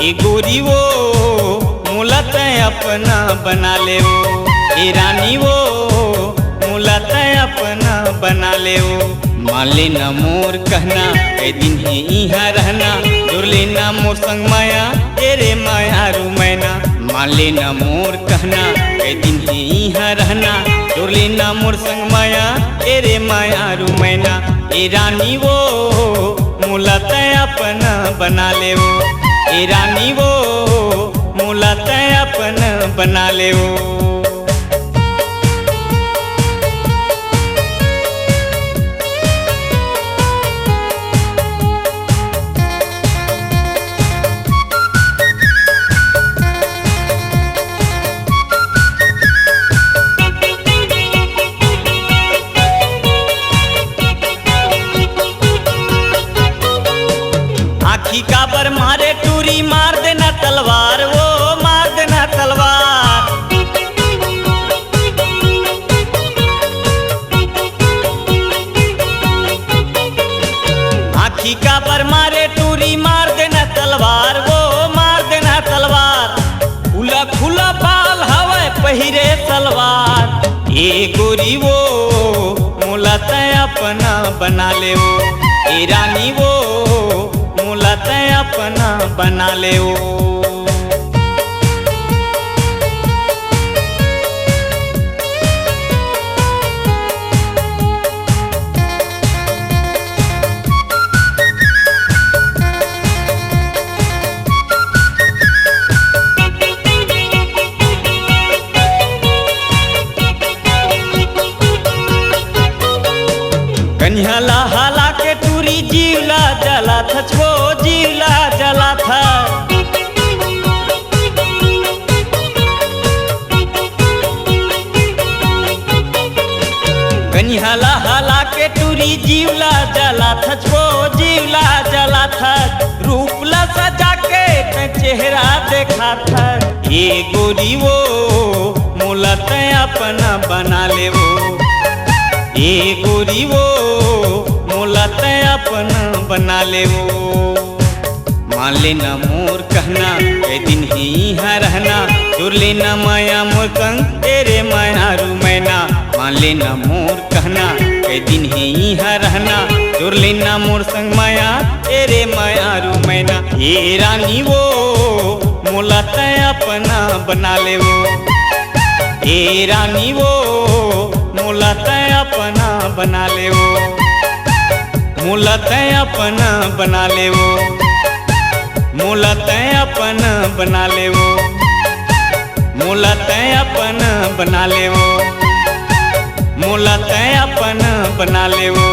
ए गोरी वो मुलत अपना बना ले वो, ए रानी वो मुलत अपना बना ले वो। मान लेना मोर कहना कई दिन ही यहाँ रहना, जोर लेना मोर संग माया तेरे माया रू मैना। मान लेना मोर कहना कई दिन ही यहाँ रहना, जोर लेना मोर संग माया तेरे माया रू मैना। ए रानी वो मुलत अपना बना ले वो, ए रानी वो मुलत अपना बना ले वो। आखी काबर मारे टूरी मार देना तलवार वो, मार देना तलवार। आखी काबर मारे टूरी मार देना तलवार वो, मार देना तलवार। खुला खुला बाल हवे पहिरे सलवार, ए गोरी वो मुलत अपना बना ले वो, ए रानी वो मुलत अपना बना ले वो। कन्हला हाला के टूरी जीवला जला था छो, जीवला जला था। कन्हला हाला के टूरी जीवला जला था छो, जीवला जला था। रूपला सजा के चेहरा देखा था, ये गोरी वो मुलत अपना बना ले वो, ए गोरी वो मुलत अपना बना ले वो। मान लेना मोर कहना कई दिन ही यहाँ रहना, जोर लेना माया मोर संग तेरे माया रू मैना। मान लेना मोर कहना कई दिन ही यहाँ रहना, जोर लेना मोर संग माया तेरे माया रू मैना। ए रानी वो मुलत अपना बना ले वो, ए रानी वो मुलत अपना बना ले वो, मुलत अपना बना ले वो, मुलत अपना बना ले वो, मुलत अपना बना ले वो, मुलत अपना बना ले वो।